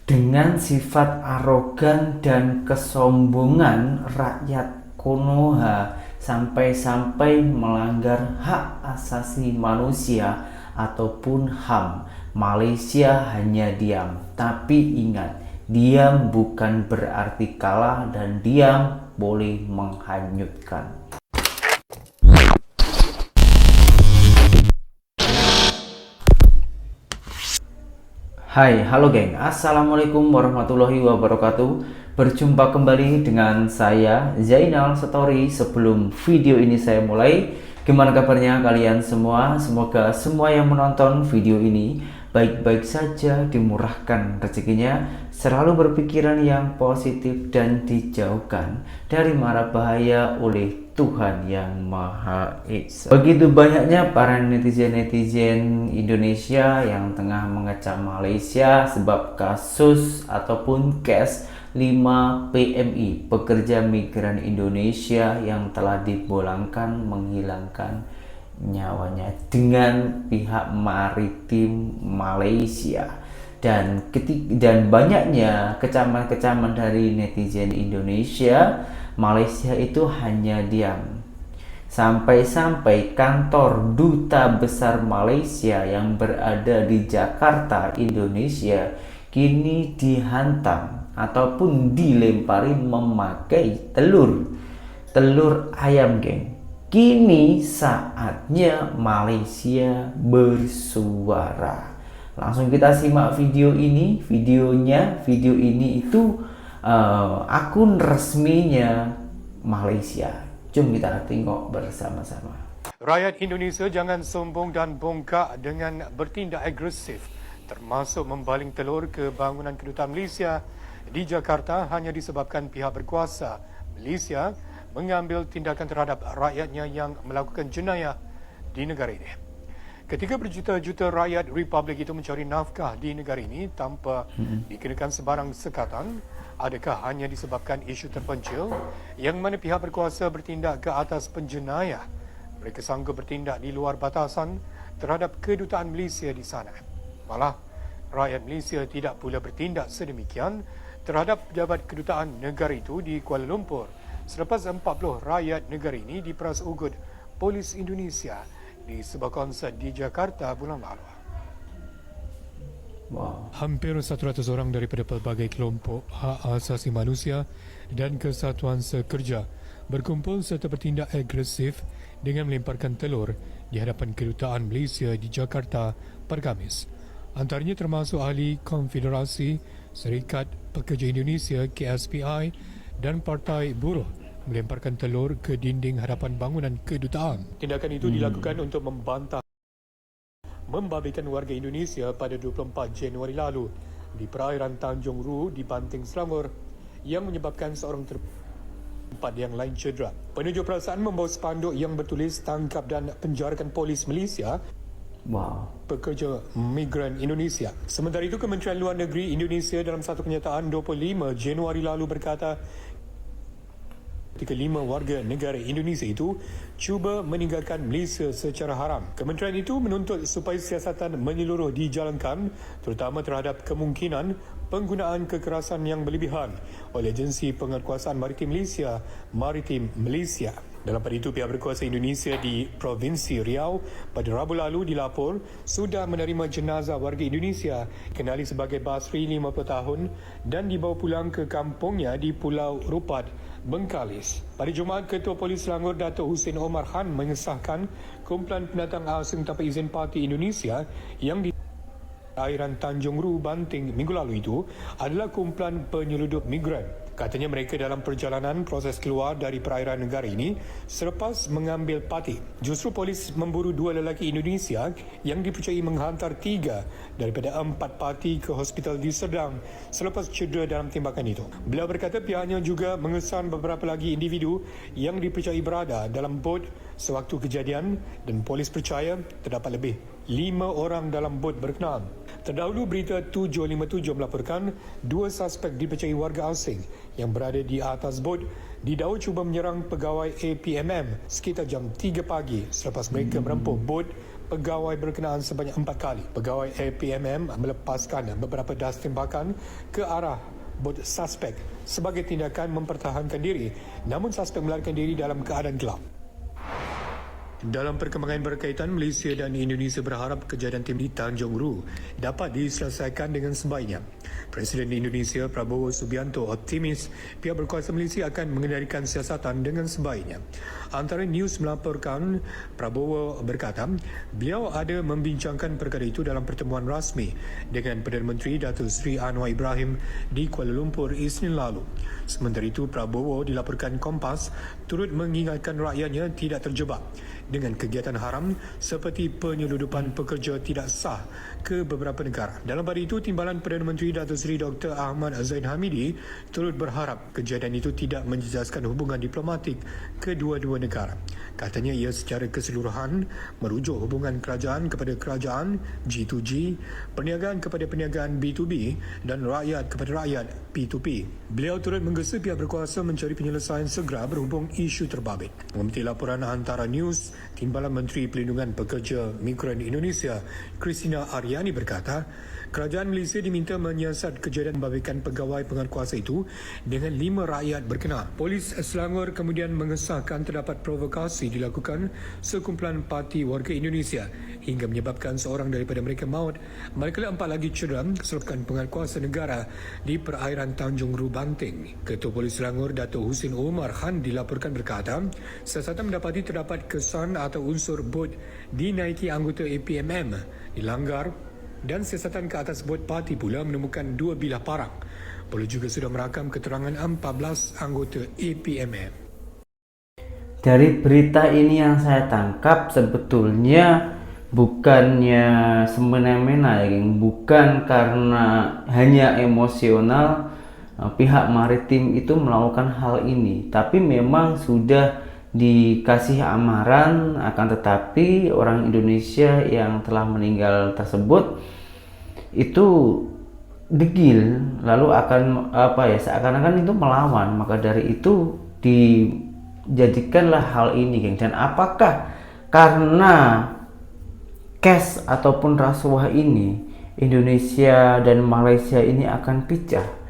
Dengan sifat arogan dan kesombongan, rakyat Konoha sampai-sampai melanggar hak asasi manusia ataupun HAM. Malaysia hanya diam, tapi ingat, diam bukan berarti kalah dan diam boleh menghanyutkan. Hai, halo geng, assalamualaikum warahmatullahi wabarakatuh. Berjumpa kembali dengan saya Zainal Story. Sebelum video ini saya mulai, gimana kabarnya kalian semua? Semoga semua yang menonton video ini baik-baik saja, dimurahkan rezekinya, selalu berpikiran yang positif dan dijauhkan dari mara bahaya oleh Tuhan yang Maha Esa. Begitu banyaknya para netizen-netizen Indonesia yang tengah mengecam Malaysia sebab kasus ataupun case 5 PMI, pekerja migran Indonesia yang telah dipulangkan menghilangkan nyawanya dengan pihak maritim Malaysia. Dan banyaknya kecaman-kecaman dari netizen Indonesia, Malaysia itu hanya diam. Sampai-sampai kantor Duta Besar Malaysia yang berada di Jakarta, Indonesia, kini dihantam ataupun dilempari memakai telur ayam, geng. Kini saatnya Malaysia bersuara. Langsung kita simak video ini. Video ini itu akun resminya Malaysia. Jom kita tengok bersama-sama. Rakyat Indonesia jangan sombong dan bongkak dengan bertindak agresif, termasuk membaling telur ke bangunan kedutaan Malaysia di Jakarta hanya disebabkan pihak berkuasa Malaysia mengambil tindakan terhadap rakyatnya yang melakukan jenayah di negara ini. Ketika berjuta-juta rakyat Republik itu mencari nafkah di negara ini tanpa dikenakan sebarang sekatan, adakah hanya disebabkan isu terpencil yang mana pihak berkuasa bertindak ke atas penjenayah? Mereka sanggup bertindak di luar batasan terhadap kedutaan Malaysia di sana. Malah, rakyat Malaysia tidak pula bertindak sedemikian terhadap pejabat kedutaan negara itu di Kuala Lumpur selepas 40 rakyat negara ini diperas ugut polis Indonesia di sebuah konsert di Jakarta bulan lalu. Wow. Hampir 100 orang daripada pelbagai kelompok hak asasi manusia dan kesatuan sekerja berkumpul serta bertindak agresif dengan melemparkan telur di hadapan kedutaan Malaysia di Jakarta pada Khamis. Antaranya termasuk ahli Konfederasi Serikat Pekerja Indonesia KSPI dan Partai Buruh melemparkan telur ke dinding hadapan bangunan kedutaan. Tindakan itu dilakukan untuk membantah membabitkan warga Indonesia pada 24 Januari lalu di perairan Tanjung Ru di Banting, Selangor yang menyebabkan seorang tempat yang lain cedera. Penunjuk perasaan membawa spanduk yang bertulis tangkap dan penjarakan polis Malaysia. Wow. Pekerja migran Indonesia. Sementara itu, Kementerian Luar Negeri Indonesia dalam satu kenyataan 25 Januari lalu berkata, ketika 5 warga negara Indonesia itu cuba meninggalkan Malaysia secara haram. Kementerian itu menuntut supaya siasatan menyeluruh dijalankan, terutama terhadap kemungkinan penggunaan kekerasan yang berlebihan oleh Agensi Penguatkuasaan Maritim Malaysia, Maritim Malaysia. Dalam pada itu, pihak berkuasa Indonesia di Provinsi Riau pada Rabu lalu dilapor sudah menerima jenazah warga Indonesia kenali sebagai Basri 50 tahun dan dibawa pulang ke kampungnya di Pulau Rupat, Bengkalis. Pada Jumaat, Ketua Polis Selangor Datuk Hussein Omar Khan mengesahkan kumpulan pendatang asing tanpa izin parti Indonesia yang di perairan Tanjung Ru, Banting minggu lalu itu adalah kumpulan penyeludup migran. Katanya mereka dalam perjalanan proses keluar dari perairan negara ini selepas mengambil parti. Justru polis memburu 2 lelaki Indonesia yang dipercayai menghantar 3 daripada 4 parti ke hospital di Serdang selepas cedera dalam tembakan itu. Beliau berkata pihaknya juga mengesan beberapa lagi individu yang dipercayai berada dalam bot sewaktu kejadian dan polis percaya terdapat lebih 5 orang dalam bot berkenaan. Terdahulu, berita 757 melaporkan 2 suspek dipercayai warga asing yang berada di atas bot didakwa cuba menyerang pegawai APMM sekitar jam 3 pagi selepas mereka merempuk bot pegawai berkenaan sebanyak 4 kali. Pegawai APMM melepaskan beberapa das tembakan ke arah bot suspek sebagai tindakan mempertahankan diri, namun suspek melarikan diri dalam keadaan gelap. Dalam perkembangan berkaitan, Malaysia dan Indonesia berharap kejadian tim di Tanjung Ru dapat diselesaikan dengan sebaiknya. Presiden Indonesia Prabowo Subianto optimis pihak berkuasa Malaysia akan mengendalikan siasatan dengan sebaiknya. Antara News melaporkan, Prabowo berkata beliau ada membincangkan perkara itu dalam pertemuan rasmi dengan Perdana Menteri Datuk Seri Anwar Ibrahim di Kuala Lumpur Isnin lalu. Sementara itu, Prabowo dilaporkan Kompas turut mengingatkan rakyatnya tidak terjebak dengan kegiatan haram seperti penyeludupan pekerja tidak sah ke beberapa negara. Dalam pada itu, Timbalan Perdana Menteri Datuk Seri Dr. Ahmad Zain Hamidi turut berharap kejadian itu tidak menjejaskan hubungan diplomatik kedua-dua negara. Katanya ia secara keseluruhan merujuk hubungan kerajaan kepada kerajaan, G2G, perniagaan kepada perniagaan B2B dan rakyat kepada rakyat P2P. Beliau turut menggesa pihak berkuasa mencari penyelesaian segera berhubung isu terbabit. Mengutip laporan Antara News, Timbalan Menteri Pelindungan Pekerja Migran Indonesia, Christina Aryani berkata, kerajaan Malaysia diminta menyiasat kejadian membabitkan pegawai penguatkuasa itu dengan 5 rakyat berkenaan. Polis Selangor kemudian mengesahkan terdapat provokasi dilakukan sekumpulan parti warga Indonesia hingga menyebabkan seorang daripada mereka maut, manakala 4 lagi cedera disebabkan penguatkuasa negara di perairan Tanjung Ru, Banting. Ketua Polis Selangor Datuk Husin Omar Khan dilaporkan berkata, siasatan mendapati terdapat kesan atau unsur bot dinaiki anggota APMM dilanggar dan siasatan ke atas bot parti pula menemukan 2 bilah parang. Polis juga sudah merakam keterangan 14 anggota APMM. Dari berita ini yang saya tangkap sebetulnya bukannya semena-mena ya, bukan karena hanya emosional pihak maritim itu melakukan hal ini, tapi memang sudah dikasih amaran, akan tetapi orang Indonesia yang telah meninggal tersebut itu degil, lalu akan seakan-akan itu melawan. Maka dari itu dijadikanlah hal ini, geng. Dan apakah karena cash ataupun rasuah ini Indonesia dan Malaysia ini akan pecah?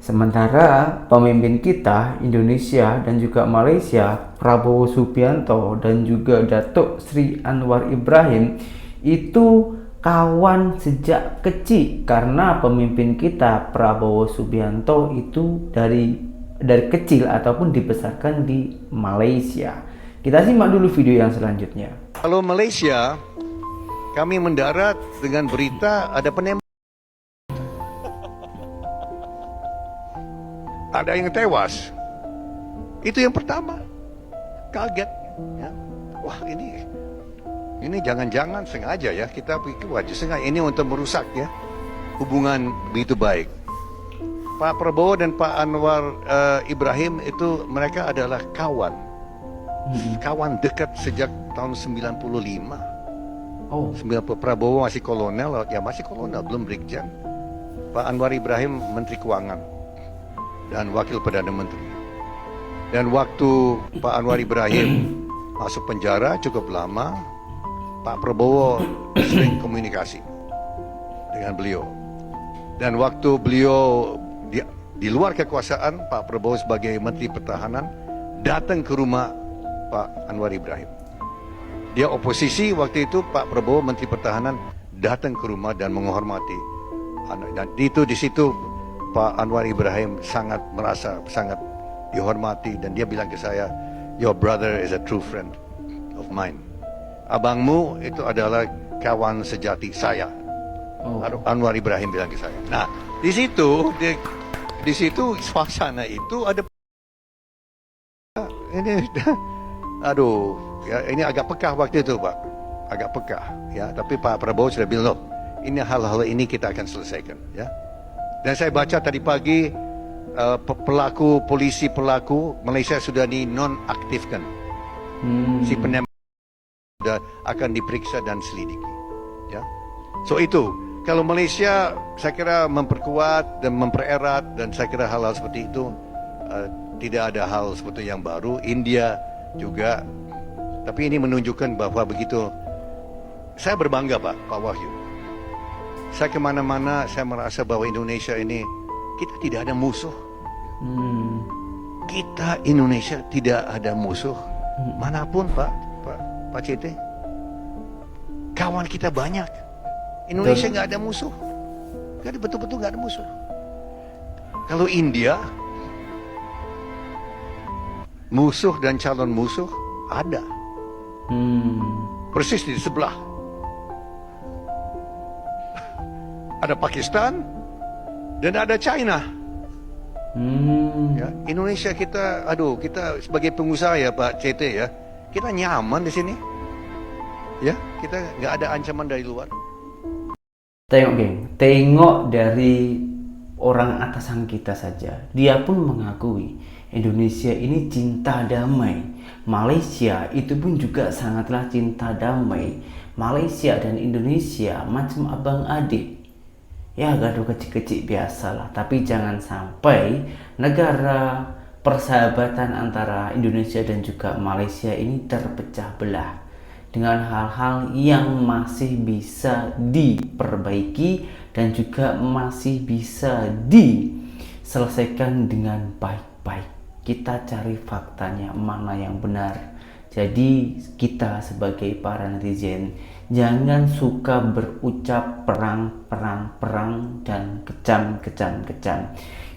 Sementara pemimpin kita Indonesia dan juga Malaysia, Prabowo Subianto dan juga Datuk Sri Anwar Ibrahim itu kawan sejak kecil, karena pemimpin kita Prabowo Subianto itu dari kecil ataupun dibesarkan di Malaysia. Kita simak dulu video yang selanjutnya. Kalau Malaysia, kami mendarat dengan berita ada penembakan. Ada yang tewas. Itu yang pertama. Kaget. Ya. Wah, ini jangan-jangan sengaja ya. Kita pikir wajib sengaja. Ini untuk merusak ya hubungan begitu baik. Pak Prabowo dan Pak Anwar Ibrahim itu mereka adalah kawan. Kawan dekat sejak tahun 95. Oh, 90 Prabowo masih kolonel, ya masih kolonel, belum brigjen. Pak Anwar Ibrahim Menteri Keuangan dan Wakil Perdana Menteri. Dan waktu Pak Anwar Ibrahim masuk penjara cukup lama, Pak Prabowo sering komunikasi dengan beliau. Dan waktu beliau di luar kekuasaan, Pak Prabowo sebagai Menteri Pertahanan datang ke rumah Pak Anwar Ibrahim. Dia oposisi waktu itu, Pak Prabowo Menteri Pertahanan datang ke rumah dan menghormati. Dan di situ Pak Anwar Ibrahim merasa sangat dihormati, dan dia bilang ke saya, "Your brother is a true friend of mine." Abangmu itu adalah kawan sejati saya. Oh. Anwar Ibrahim bilang ke saya. Nah, di situ suasana itu ada ini agak pekah waktu itu, Pak. Agak pekah ya, tapi Pak Prabowo sudah bilang, ini hal-hal ini kita akan selesaikan ya. Dan saya baca tadi pagi polisi pelaku Malaysia sudah dinonaktifkan. Si penembak sudah akan diperiksa dan selidiki. Ya, so itu kalau Malaysia saya kira memperkuat dan mempererat, dan saya kira hal-hal seperti itu tidak ada hal seperti yang baru. India juga, tapi ini menunjukkan bahwa begitu saya berbangga Pak Wahyu. Saya kemana-mana saya merasa bahwa Indonesia ini kita tidak ada musuh. Kita Indonesia tidak ada musuh manapun Pak CT. Kawan kita banyak. Indonesia nggak ada musuh. Nggak ada, betul-betul nggak ada musuh. Kalau India, musuh dan calon musuh ada. Persis di sebelah. Ada Pakistan dan ada China. Ya, Indonesia kita, kita sebagai pengusaha ya Pak CT ya, kita nyaman di sini. Ya, kita nggak ada ancaman dari luar. Tengok geng, tengok dari orang atasan kita saja. Dia pun mengakui Indonesia ini cinta damai. Malaysia itu pun juga sangatlah cinta damai. Malaysia dan Indonesia macam abang adik. Ya gaduh kecil-kecil biasalah. Tapi jangan sampai negara persahabatan antara Indonesia dan juga Malaysia ini terpecah belah dengan hal-hal yang masih bisa diperbaiki dan juga masih bisa diselesaikan dengan baik-baik. Kita cari faktanya mana yang benar. Jadi kita sebagai para netizen jangan suka berucap perang dan kejam.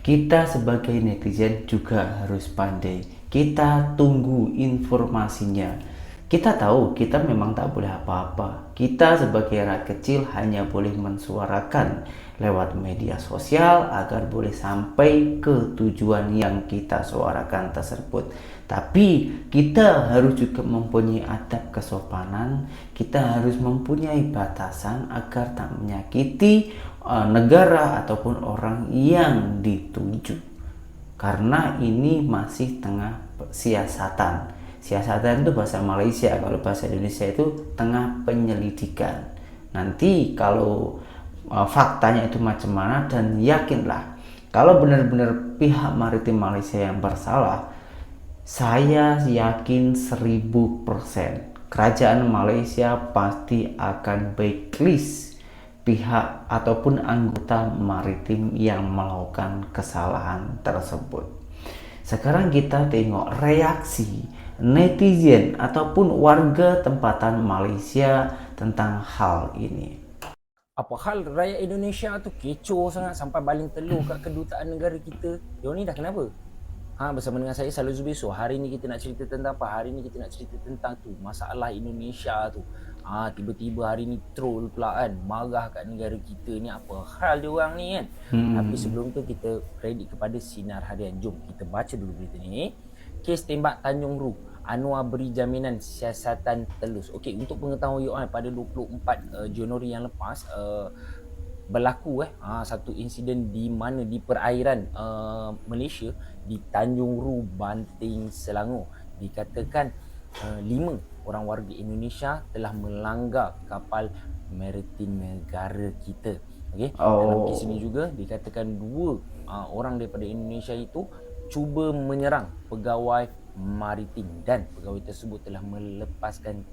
Kita sebagai netizen juga harus pandai. Kita tunggu informasinya. Kita tahu kita memang tak boleh apa-apa. Kita sebagai rakyat kecil hanya boleh mensuarakan lewat media sosial agar boleh sampai ke tujuan yang kita suarakan tersebut. Tapi kita harus juga mempunyai adab kesopanan. Kita harus mempunyai batasan agar tak menyakiti negara ataupun orang yang dituju. Karena ini masih tengah siasatan. Siasatan itu bahasa Malaysia, kalau bahasa Indonesia itu tengah penyelidikan. Nanti kalau faktanya itu macam mana, dan yakinlah kalau benar-benar pihak maritim Malaysia yang bersalah, saya yakin 1000% kerajaan Malaysia pasti akan blacklist pihak ataupun anggota maritim yang melakukan kesalahan tersebut. Sekarang kita tengok reaksi netizen ataupun warga tempatan Malaysia tentang hal ini. Apa hal rakyat Indonesia tu kecoh sangat sampai baling telur kat kedutaan negara kita. Diorang ni dah kenapa? Bersama dengan saya Salih Zubiso. Hari ni kita nak cerita tentang apa? Hari ni kita nak cerita tentang tu masalah Indonesia tu. Tiba-tiba hari ni troll pula kan, marah kat negara kita ni, apa hal diorang ni kan. Tapi sebelum tu kita kredit kepada Sinar Harian. Jom kita baca dulu berita ni. Kes tembak Tanjung Ru, Anwar beri jaminan siasatan telus. Okey, untuk pengetahuan pada 24 Januari yang lepas berlaku satu insiden di mana di perairan Malaysia di Tanjung Ru, Banting, Selangor. Dikatakan 5 orang warga Indonesia telah melanggar kapal maritim negara kita. Okey. Dalam kes ini juga dikatakan 2 orang daripada Indonesia itu cuba menyerang pegawai maritim dan pegawai tersebut telah melepaskan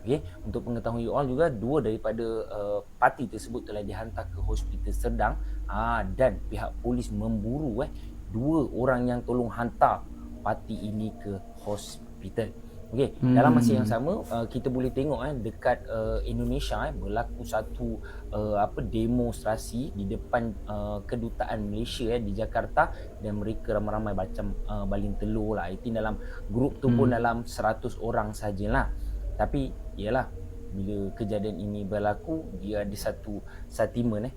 Okay. Untuk pengetahuan you all juga, 2 daripada parti tersebut telah dihantar ke hospital Serdang dan pihak polis memburu 2 orang yang tolong hantar parti ini ke hospital. Okey, dalam masa yang sama kita boleh tengok dekat Indonesia berlaku satu demonstrasi di depan kedutaan Malaysia di Jakarta, dan mereka ramai-ramai macam baling telur lah. I think dalam grup tu pun dalam 100 orang sajalah. Tapi ialah bila kejadian ini berlaku, dia ada satu sentimen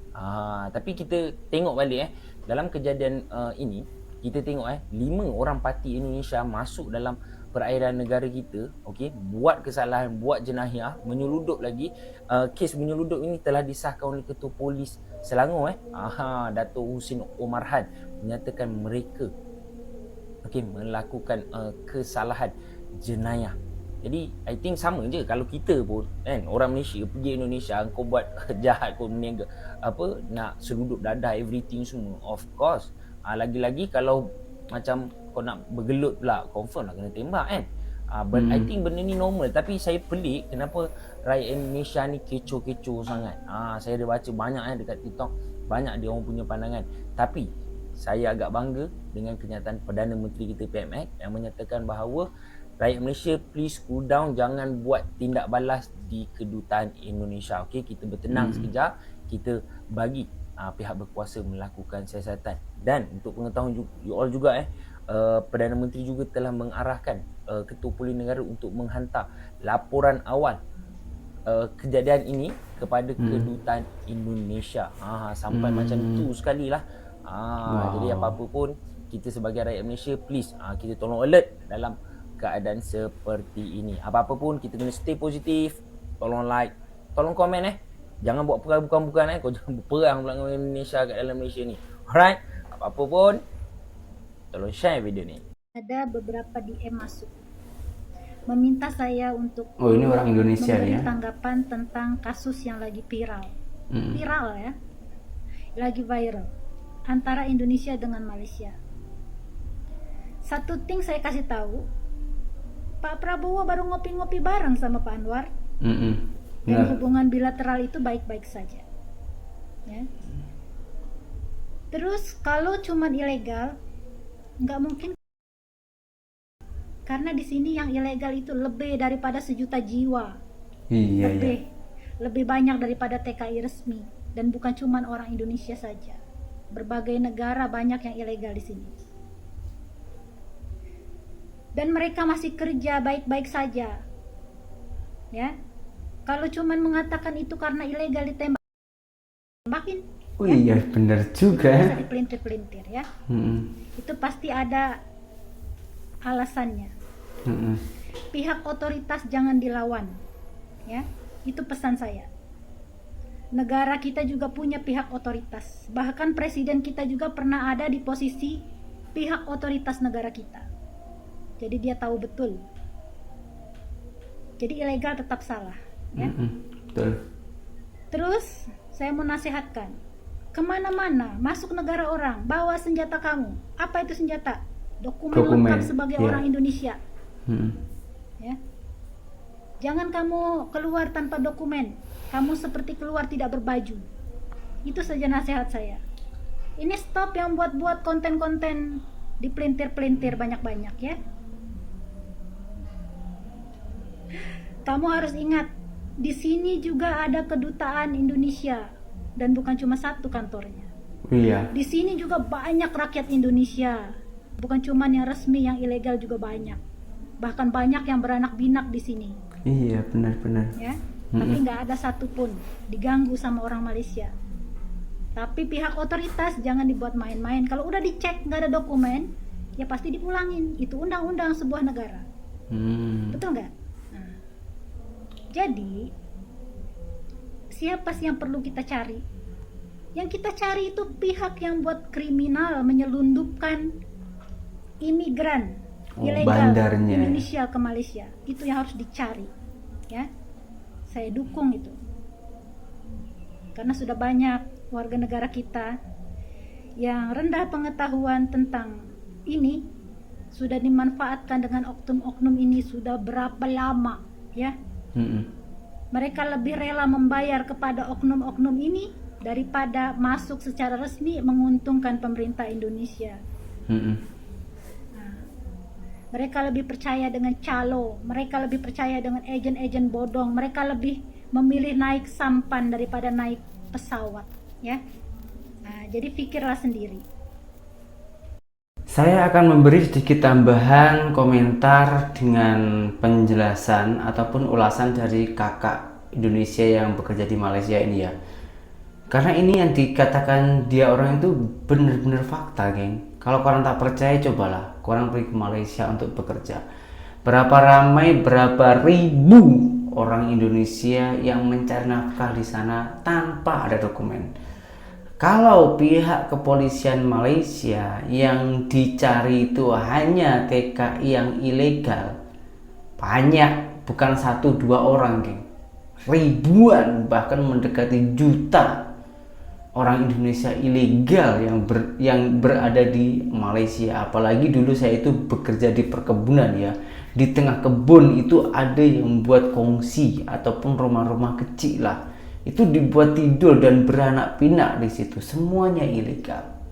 tapi kita tengok balik dalam kejadian ini, kita tengok 5 orang parti Indonesia masuk dalam perairan negara kita, okey, buat kesalahan, buat jenayah, menyelundup lagi. Kes menyelundup ini telah disahkan oleh Ketua Polis Selangor Dato' Husin Omar Han menyatakan mereka melakukan kesalahan jenayah. Jadi I think sama je kalau kita pun kan, orang Malaysia pergi Indonesia, kau buat jahat, kau meniaga nak selundup dadah everything semua, of course lagi-lagi kalau macam kau nak bergelut pula, confirm lah kena tembak kan. But I think benda ni normal. Tapi saya pelik kenapa rakyat Indonesia ni kecoh-kecoh sangat. Saya ada baca banyak dekat TikTok, banyak dia orang punya pandangan. Tapi saya agak bangga dengan kenyataan Perdana Menteri kita PMX yang menyatakan bahawa rakyat Malaysia please cool down, jangan buat tindak balas di kedutaan Indonesia. Okey, kita bertenang sekejap, kita bagi pihak berkuasa melakukan siasatan. Dan untuk pengetahuan you all juga Perdana Menteri juga telah mengarahkan Ketua Polis Negara untuk menghantar laporan awal kejadian ini kepada kedutaan Indonesia. Sampai macam tu sekali lah. Jadi apa-apa pun kita sebagai rakyat Malaysia please kita tolong alert dalam keadaan seperti ini. Apa-apa pun kita kena stay positif. Tolong like, tolong komen Jangan buat perang bukan-bukan Kau jangan berperang pula dengan Indonesia kat dalam Malaysia ni. Alright, apa-apa pun tolong share video ni. Ada beberapa DM masuk meminta saya untuk ini orang Indonesia memberi ya. tanggapan tentang kasus yang lagi viral. Viral ya. Lagi viral antara Indonesia dengan Malaysia. Satu thing saya kasih tahu, Pak Prabowo baru ngopi-ngopi bareng sama Pak Anwar. Dan hubungan bilateral itu baik-baik saja. Ya. Terus kalau cuman ilegal, nggak mungkin, karena di sini yang ilegal itu lebih daripada 1 juta jiwa. Iya. Lebih banyak daripada TKI resmi, dan bukan cuman orang Indonesia saja. Berbagai negara banyak yang ilegal di sini. Dan mereka masih kerja baik-baik saja. Ya. Kalau cuman mengatakan itu karena ilegal ditembakin. Oh iya, benar juga. Bisa dipelintir-pelintir ya. Itu pasti ada alasannya. Pihak otoritas jangan dilawan. Ya, itu pesan saya. Negara kita juga punya pihak otoritas. Bahkan presiden kita juga pernah ada di posisi pihak otoritas negara kita. Jadi dia tahu betul. Jadi ilegal tetap salah. Ya. Betul. Terus saya mau nasihatkan, kemana-mana masuk negara orang, bawa senjata kamu. Apa itu senjata? Dokumen lengkap sebagai orang Indonesia. Ya. Jangan kamu keluar tanpa dokumen. Kamu seperti keluar tidak berbaju. Itu saja nasihat saya. Ini stop yang buat-buat konten-konten dipelintir-pelintir banyak-banyak ya. Kamu harus ingat, di sini juga ada kedutaan Indonesia dan bukan cuma satu kantornya. Iya. Di sini juga banyak rakyat Indonesia, bukan cuma yang resmi, yang ilegal juga banyak. Bahkan banyak yang beranak binak di sini. Iya, benar-benar. Ya, tapi nggak ada satupun diganggu sama orang Malaysia. Tapi pihak otoritas jangan dibuat main-main. Kalau udah dicek nggak ada dokumen, ya pasti dipulangin. Itu undang-undang sebuah negara. Betul nggak? Nah, jadi siapa sih yang perlu kita cari? Yang kita cari itu pihak yang buat kriminal menyelundupkan imigran ilegal bandarnya Indonesia ke Malaysia. Itu yang harus dicari. Ya, saya dukung itu. Karena sudah banyak warga negara kita yang rendah pengetahuan tentang ini, sudah dimanfaatkan dengan oknum-oknum ini sudah berapa lama, ya. Mereka lebih rela membayar kepada oknum-oknum ini daripada masuk secara resmi menguntungkan pemerintah Indonesia. Mereka lebih percaya dengan calo, mereka lebih percaya dengan agen-agen bodong, mereka lebih memilih naik sampan daripada naik pesawat, ya. Nah, jadi pikirlah sendiri. Saya akan memberi sedikit tambahan komentar dengan penjelasan ataupun ulasan dari kakak Indonesia yang bekerja di Malaysia ini ya. Karena ini yang dikatakan dia orang itu benar-benar fakta, geng. Kalau kalian tak percaya, cobalah kalian pergi ke Malaysia untuk bekerja. Berapa ramai, berapa ribu orang Indonesia yang mencari nafkah di sana tanpa ada dokumen. Kalau pihak kepolisian Malaysia yang dicari itu hanya TKI yang ilegal, banyak, bukan 1-2 orang, geng. Ribuan, bahkan mendekati juta. orang Indonesia ilegal yang berada di Malaysia. Apalagi dulu saya itu bekerja di perkebunan ya. Di tengah kebun itu ada yang buat kongsi ataupun rumah-rumah kecil lah. Itu dibuat tidur dan beranak pinak di situ. Semuanya ilegal.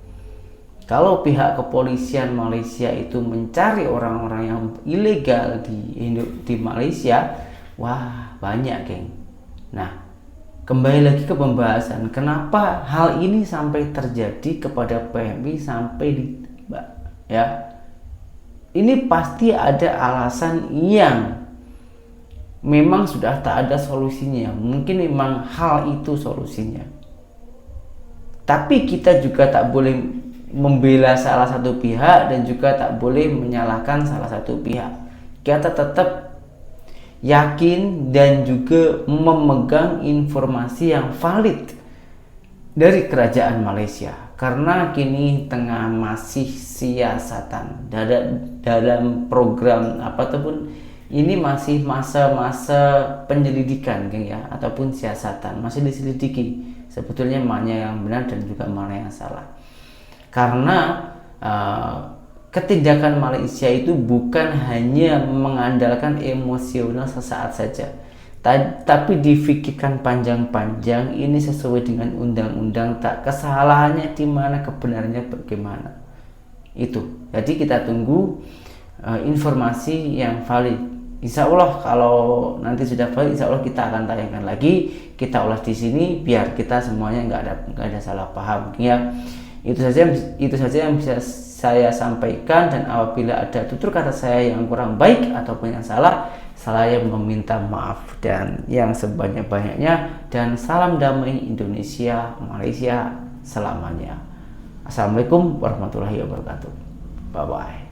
Kalau pihak kepolisian Malaysia itu mencari orang-orang yang ilegal di Malaysia, wah banyak geng. Nah, kembali lagi ke pembahasan, kenapa hal ini sampai terjadi kepada PMI sampai di ya. Ini pasti ada alasan yang memang sudah tak ada solusinya. Mungkin memang hal itu solusinya. Tapi kita juga tak boleh membela salah satu pihak dan juga tak boleh menyalahkan salah satu pihak. Kita tetap yakin dan juga memegang informasi yang valid dari kerajaan Malaysia. Karena kini tengah masih siasatan dalam program ataupun ini masih masa-masa penyelidikan geng ya, ataupun siasatan, masih diselidiki sebetulnya mana yang benar dan juga mana yang salah. Karena ketindakan Malaysia itu bukan hanya mengandalkan emosional sesaat saja, tapi difikirkan panjang-panjang. Ini sesuai dengan undang-undang, tak kesalahannya di mana, kebenarannya bagaimana. Itu. Jadi kita tunggu informasi yang valid. Insya Allah kalau nanti sudah valid, insya Allah kita akan tayangkan lagi, kita ulas di sini biar kita semuanya nggak ada salah paham. Ya, itu saja yang bisa saya sampaikan, dan apabila ada tutur kata saya yang kurang baik ataupun yang salah, saya meminta maaf dan yang sebanyak-banyaknya, dan salam damai Indonesia Malaysia selamanya. Assalamualaikum warahmatullahi wabarakatuh. Bye bye.